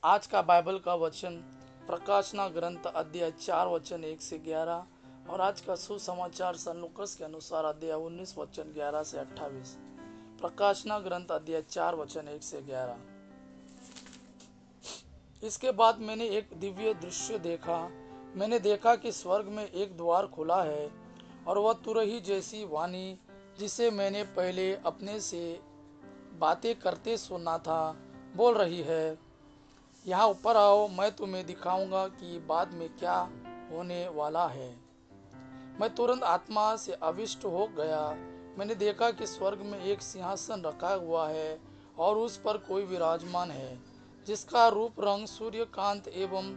आज का बाइबल का वचन प्रकाशना ग्रंथ अध्याय 4 वचन 1 से 11 और आज का सुसमाचार सन लूकास के अनुसार अध्याय 19 वचन 11 से 28। प्रकाशना ग्रंथ अध्याय 4 वचन 1 से 11। इसके बाद मैंने एक दिव्य दृश्य देखा। मैंने देखा कि स्वर्ग में एक द्वार खुला है और वह तुरही जैसी वाणी जिसे मैंने पहले अपने से बातें करते सुना था बोल रही है, यहाँ ऊपर आओ, मैं तुम्हें दिखाऊंगा कि बाद में क्या होने वाला है। मैं तुरंत आत्मा से आविष्ट हो गया। मैंने देखा कि स्वर्ग में एक सिंहासन रखा हुआ है और उस पर कोई विराजमान है जिसका रूप रंग सूर्यकांत एवं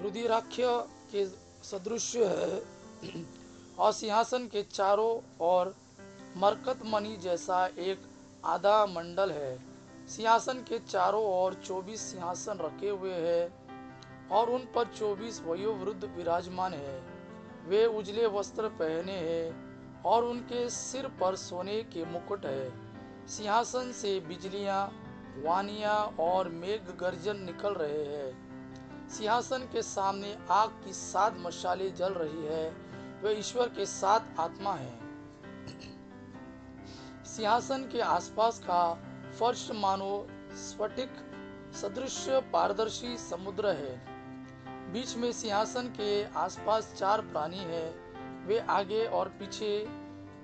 रुधिराक्ष के सदृश है और सिंहासन के चारों ओर मरकत मणि जैसा एक आधा मंडल है। सिंहासन के चारों ओर 24 सिंहासन रखे हुए हैं और उन पर 24 वयोवृद्ध विराजमान है। वे उजले वस्त्र पहने हैं और उनके सिर पर सोने के मुकुट है। सिंहासन से बिजलियां, वानियां और मेघ गर्जन निकल रहे हैं। सिंहासन के सामने आग की 7 मशालें जल रही है। वे ईश्वर के 7 आत्मा हैं। सिंहासन के आसपास का फर्श मानो स्फटिक सदृश पारदर्शी समुद्र है। बीच में सिंहासन के आसपास 4 प्राणी हैं। वे आगे और पीछे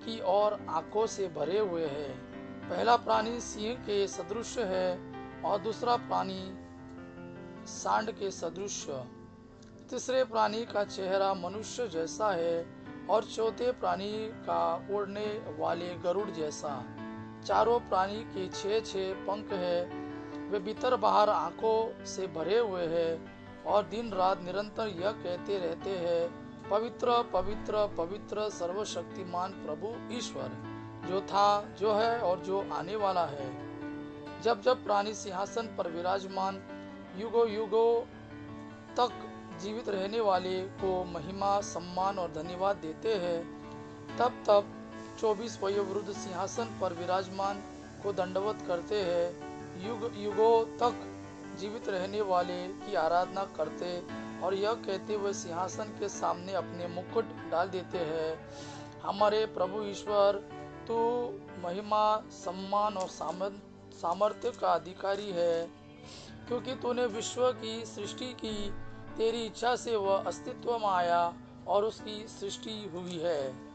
की ओर आंखों से भरे हुए हैं। पहला प्राणी सिंह के सदृश है और दूसरा प्राणी सांड के सदृश। तीसरे प्राणी का चेहरा मनुष्य जैसा है और चौथे प्राणी का उड़ने वाले गरुड़ जैसा। चारों प्राणी के 6-6 पंख है। वे भीतर बाहर आंखों से भरे हुए हैं और दिन रात निरंतर यह कहते रहते हैं, पवित्र पवित्र पवित्र सर्वशक्तिमान प्रभु ईश्वर, जो था, जो है और जो आने वाला है। जब जब प्राणी सिंहासन पर विराजमान युगों युगों तक जीवित रहने वाले को महिमा, सम्मान और धन्यवाद देते हैं, तब तब 24 वयोवृद्ध सिंहासन पर विराजमान को दंडवत करते हैं। युग युगों तक जीवित रहने वाले की आराधना करते और यह कहते हुए सिंहासन के सामने अपने मुकुट डाल देते हैं, हमारे प्रभु ईश्वर, तू महिमा, सम्मान और सामर्थ्य का अधिकारी है, क्योंकि तूने विश्व की सृष्टि की। तेरी इच्छा से वह अस्तित्व में आया और उसकी सृष्टि हुई है।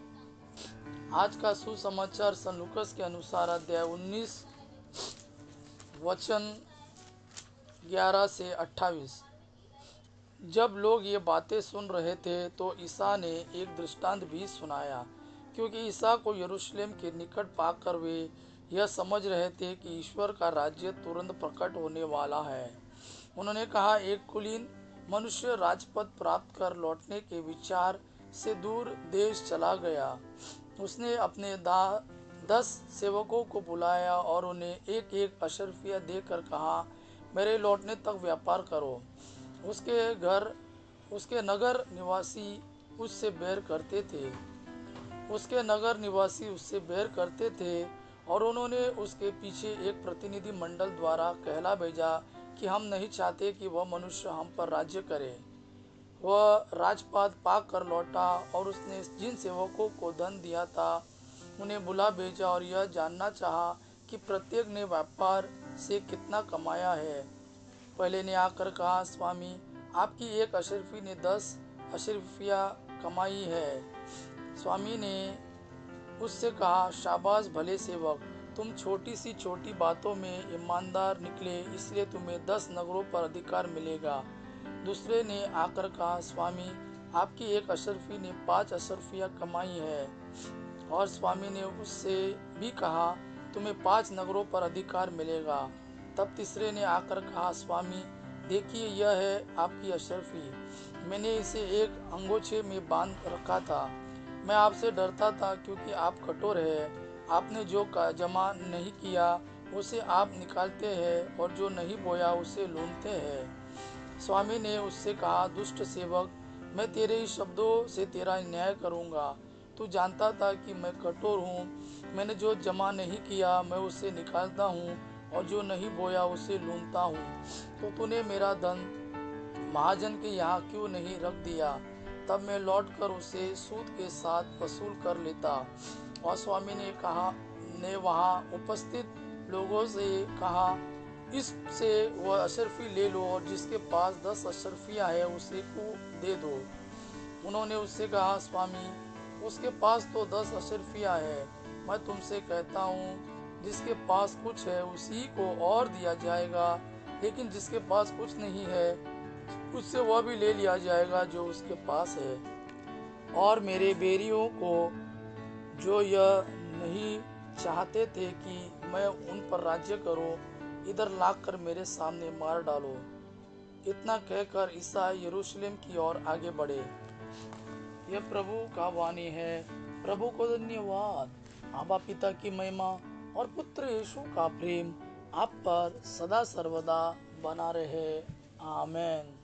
आज का सुसमाचार सन लूकास के अनुसार अध्याय 19 वचन 11 से 28। जब लोग ये बातें सुन रहे थे तो ईसा ने एक दृष्टांत भी सुनाया, क्योंकि ईसा को यरूशलेम के निकट पाकर वे यह समझ रहे थे कि ईश्वर का राज्य तुरंत प्रकट होने वाला है। उन्होंने कहा, एक कुलीन मनुष्य राजपद प्राप्त कर लौटने के विचार से दूर देश चला गया। उसने अपने 10 सेवकों को बुलाया और उन्हें एक एक अशर्फिया देकर कहा, मेरे लौटने तक व्यापार करो। उसके नगर निवासी उससे बैर करते थे। और उन्होंने उसके पीछे एक प्रतिनिधि मंडल द्वारा कहला भेजा कि हम नहीं चाहते कि वह मनुष्य हम पर राज्य करे। वह राजपाद पाक कर लौटा और उसने जिन सेवकों को धन दिया था उन्हें बुला भेजा और यह जानना चाहा कि प्रत्येक ने व्यापार से कितना कमाया है। पहले ने आकर कहा, स्वामी, आपकी एक अशर्फी ने 10 अशर्फिया कमाई है। स्वामी ने उससे कहा, शाबाश भले सेवक, तुम छोटी सी छोटी बातों में ईमानदार निकले, इसलिए तुम्हें 10 नगरों पर अधिकार मिलेगा। दूसरे ने आकर कहा, स्वामी, आपकी एक अशर्फी ने 5 अशर्फिया कमाई है। और स्वामी ने उससे भी कहा, तुम्हें 5 नगरों पर अधिकार मिलेगा। तब तीसरे ने आकर कहा, स्वामी, देखिए, यह है आपकी अशर्फी। मैंने इसे एक अंगोछे में बांध रखा था। मैं आपसे डरता था क्योंकि आप कठोर हैं। आपने जो जमा नहीं किया उसे आप निकालते हैं और जो नहीं बोया उसे लूटते हैं। स्वामी ने उससे कहा, दुष्ट सेवक, मैं तेरे ही शब्दों से तेरा न्याय करूंगा। तू जानता था कि मैं कठोर हूँ। मैंने जो जमा नहीं किया मैं उसे निकालता हूँ और जो नहीं बोया उसे लूटता हूँ। तो तूने मेरा धन महाजन के यहाँ क्यों नहीं रख दिया? तब मैं लौटकर उसे सूद के साथ वसूल कर लेता। और स्वामी ने वहाँ उपस्थित लोगों से कहा, इससे वह अशर्फी ले लो और जिसके पास 10 अशर्फियाँ है उसे को दे दो। उन्होंने उससे कहा, स्वामी, उसके पास तो 10 अशर्फियाँ है। मैं तुमसे कहता हूँ, जिसके पास कुछ है उसी को और दिया जाएगा, लेकिन जिसके पास कुछ नहीं है उससे वह भी ले लिया जाएगा जो उसके पास है। और मेरे बेरियों को, जो यह नहीं चाहते थे कि मैं उन पर राज्य करूं, इधर लाकर मेरे सामने मार डालो। इतना कहकर ईसाई यरूशलेम की ओर आगे बढ़े। यह प्रभु का वाणी है। प्रभु को धन्यवाद। आबा पिता की महिमा और पुत्र यीशु का प्रेम आप पर सदा सर्वदा बना रहे। आमेन।